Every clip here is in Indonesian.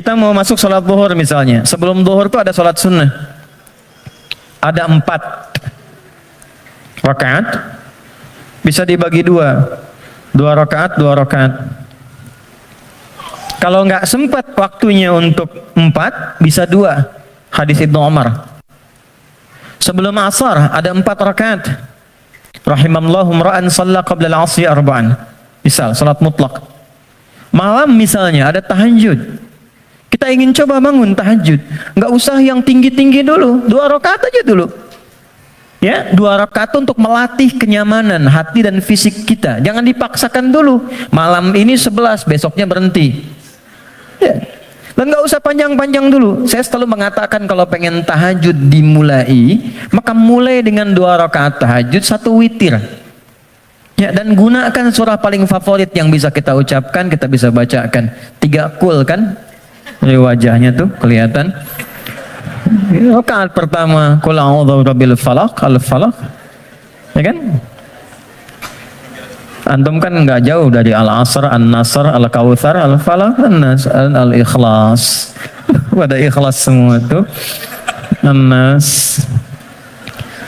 kita mau masuk sholat zuhur misalnya. Sebelum zuhur tuh ada sholat sunnah. Ada 4 rakaat. Bisa dibagi 2 rakaat, 2 rakaat. Kalau nggak sempat waktunya untuk 4, bisa 2. Hadis Ibnu Umar. Sebelum asar ada 4 rakaat. Rahimallahu ra'an shalla qabla al-'asri arba'an. Misal salat mutlak. Malam misalnya ada tahajud. Kita ingin coba bangun tahajud. Nggak usah yang tinggi-tinggi dulu. 2 rakaat aja dulu. Ya, 2 rakaat untuk melatih kenyamanan hati dan fisik kita. Jangan dipaksakan dulu. Malam ini 11, besoknya berhenti. Ya. Dan nggak usah panjang-panjang dulu. Saya selalu mengatakan kalau pengen tahajud dimulai, maka mulai dengan 2 rakaat tahajud, 1 witir. Ya, dan gunakan surah paling favorit yang bisa kita ucapkan, kita bisa bacakan. 3 kul kan? Dari wajahnya tuh kelihatan. Rakaat pertama, qul a'udzu birabbil falaq, al-falaq. Ya kan? Antum kan nggak jauh dari Al-Asr, An-Nasr, Al-Kautsar, Al-Falaq, An-Nas, Al-Ikhlas. Pada ikhlas semua tuh. An-Nas.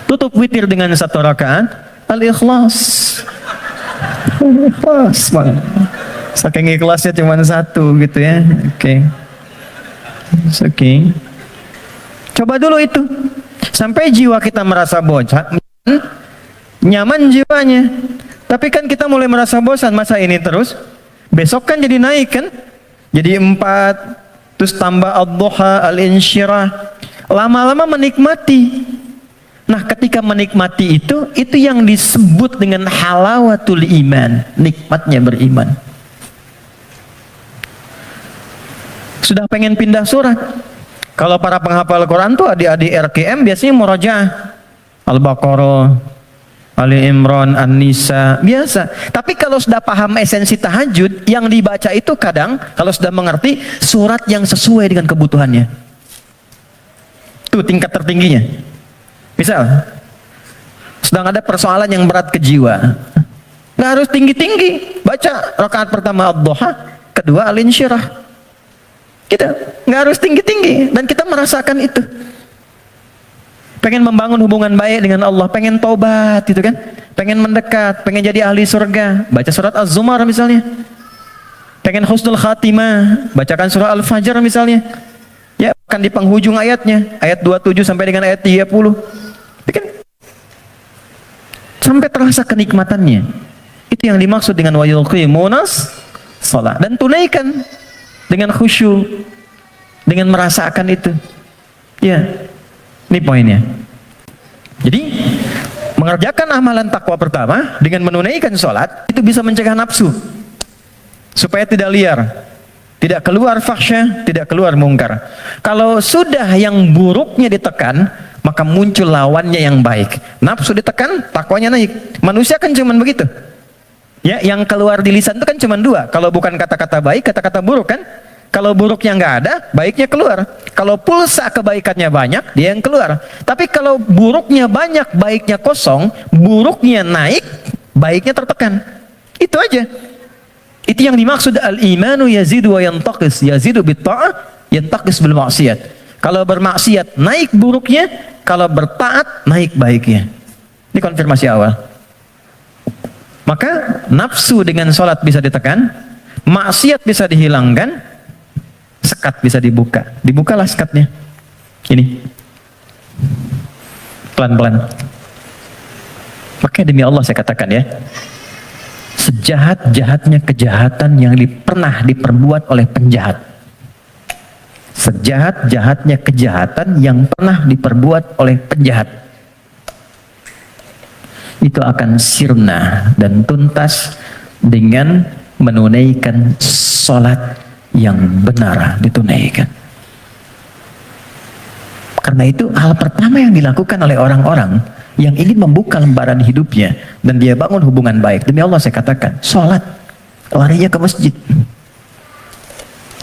Tutup witir dengan 1 rakaat, Al-Ikhlas. Ikhlas. Saking ikhlasnya cuma 1 gitu ya. Oke. Oke. Coba dulu itu. Sampai jiwa kita merasa bosan, nyaman jiwanya. Tapi kan kita mulai merasa bosan, masa ini terus? Besok kan jadi naik kan? Jadi 4, terus tambah ad-duha, al-insyirah. Lama-lama menikmati. Nah, ketika menikmati itu yang disebut dengan halawatul iman, nikmatnya beriman. Sudah pengen pindah surat. Kalau para penghafal Quran tuh adik-adik RKM biasanya murajaah Al-Baqarah, Ali Imran, An-Nisa, biasa. Tapi kalau sudah paham esensi tahajud, yang dibaca itu kadang, kalau sudah mengerti, surat yang sesuai dengan kebutuhannya. Itu tingkat tertingginya. Misal, sedang ada persoalan yang berat ke jiwa. Nggak harus tinggi-tinggi. Baca rakaat pertama ad-duha, kedua al-insyirah. Kita nggak harus tinggi-tinggi. Dan kita merasakan itu. Pengen membangun hubungan baik dengan Allah, pengen taubat gitu kan, pengen mendekat, pengen jadi ahli surga, baca surat Az-Zumar misalnya. Pengen husnul khatimah, bacakan surah Al-Fajr misalnya. Ya, akan di penghujung ayatnya, ayat 27 sampai dengan ayat 30. Kan? Sampai terasa kenikmatannya. Itu yang dimaksud dengan wa yuqimunas shalah. Dan tunaikan dengan khusyuk, dengan merasakan itu. Ya. Ini poinnya. Jadi mengerjakan amalan takwa pertama dengan menunaikan sholat itu bisa mencegah nafsu supaya tidak liar, tidak keluar fahsyah, tidak keluar mungkar. Kalau sudah yang buruknya ditekan, maka muncul lawannya yang baik. Nafsu ditekan, takwanya naik. Manusia kan cuman begitu. Ya, yang keluar di lisan itu kan cuman 2. Kalau bukan kata-kata baik, kata-kata buruk kan? Kalau buruknya nggak ada, baiknya keluar. Kalau pulsa kebaikannya banyak, dia yang keluar. Tapi kalau buruknya banyak, baiknya kosong, buruknya naik, baiknya tertekan. Itu aja. Itu yang dimaksud al-imanu yazidu wa yantaqis. Yazidu bitta'ah, yantaqis bil maksiat. Kalau bermaksiat, naik buruknya. Kalau bertaat, naik baiknya. Ini konfirmasi awal. Maka nafsu dengan sholat bisa ditekan, maksiat bisa dihilangkan, sekat bisa dibuka. Dibukalah sekatnya. Ini. Pelan-pelan. Makanya demi Allah saya katakan ya. Sejahat-jahatnya kejahatan yang pernah diperbuat oleh penjahat. Sejahat-jahatnya kejahatan yang pernah diperbuat oleh penjahat. Itu akan sirna dan tuntas dengan menunaikan sholat yang benar ditunaikan. Karena itu hal pertama yang dilakukan oleh orang-orang yang ingin membuka lembaran hidupnya dan dia bangun hubungan baik, demi Allah saya katakan, sholat, larinya ke masjid.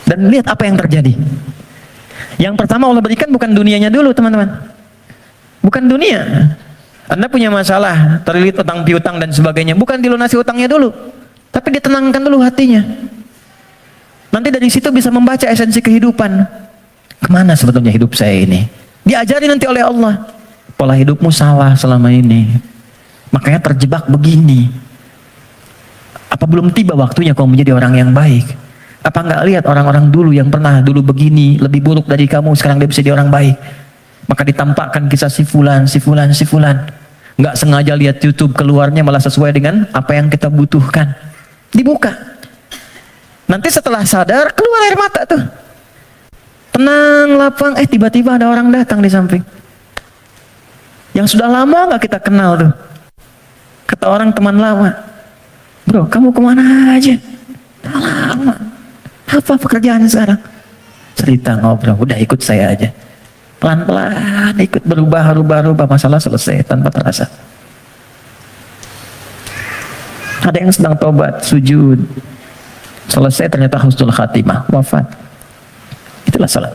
Dan lihat apa yang terjadi. Yang pertama Allah berikan bukan dunianya dulu teman-teman, bukan dunia. Anda punya masalah, terlilit utang piutang dan sebagainya, bukan dilunasi utangnya dulu, tapi ditenangkan dulu hatinya. Nanti dari situ bisa membaca esensi kehidupan. Kemana sebetulnya hidup saya ini? Diajari nanti oleh Allah. Pola hidupmu salah selama ini. Makanya terjebak begini. Apa belum tiba waktunya kau menjadi orang yang baik? Apa nggak lihat orang-orang dulu yang pernah dulu begini, lebih buruk dari kamu, sekarang dia bisa jadi orang baik? Maka ditampakkan kisah si fulan, si fulan, si fulan. Nggak sengaja lihat YouTube, keluarnya malah sesuai dengan apa yang kita butuhkan. Dibuka. Nanti setelah sadar, keluar air mata tuh. Tenang, lapang, tiba-tiba ada orang datang di samping. Yang sudah lama nggak kita kenal tuh. Kata orang teman lama, bro, kamu kemana aja? Udah lama. Apa pekerjaan sekarang? Cerita ngobrol, udah ikut saya aja. Pelan-pelan ikut berubah, masalah selesai tanpa terasa. Ada yang sedang tobat, sujud, selesai ternyata husnul khatimah, wafat. Itulah salat.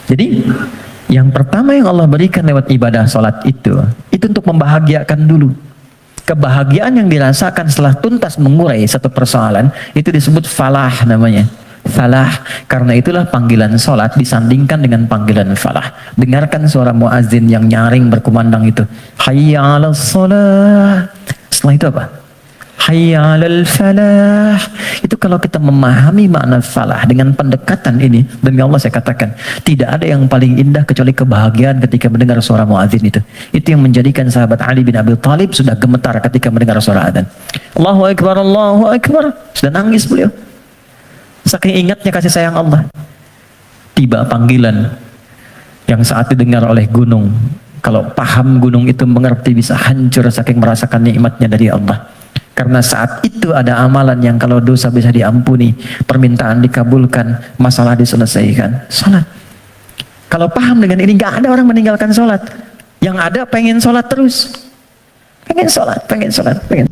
Jadi yang pertama yang Allah berikan lewat ibadah salat itu untuk membahagiakan dulu. Kebahagiaan yang dirasakan setelah tuntas mengurai satu persoalan itu disebut falah namanya. Falah, karena itulah panggilan salat disandingkan dengan panggilan falah. Dengarkan suara muazin yang nyaring berkumandang itu, hayya 'alas shalah. Setelah itu apa? Hayya 'alal falah. Itu kalau kita memahami makna falah dengan pendekatan ini, demi Allah saya katakan, tidak ada yang paling indah kecuali kebahagiaan ketika mendengar suara muazin itu. Itu yang menjadikan sahabat Ali bin Abi Thalib sudah gemetar ketika mendengar suara adzan. Allahu Akbar, Allahu Akbar. Sudah nangis beliau. Saking ingatnya kasih sayang Allah. Tiba panggilan yang saat didengar oleh gunung. Kalau paham gunung itu mengerti bisa hancur saking merasakan nikmatnya dari Allah. Karena saat itu ada amalan yang kalau dosa bisa diampuni, permintaan dikabulkan, masalah diselesaikan. Salat. Kalau paham dengan ini, gak ada orang meninggalkan salat. Yang ada pengen salat terus. Pengen salat, pengen salat, pengen.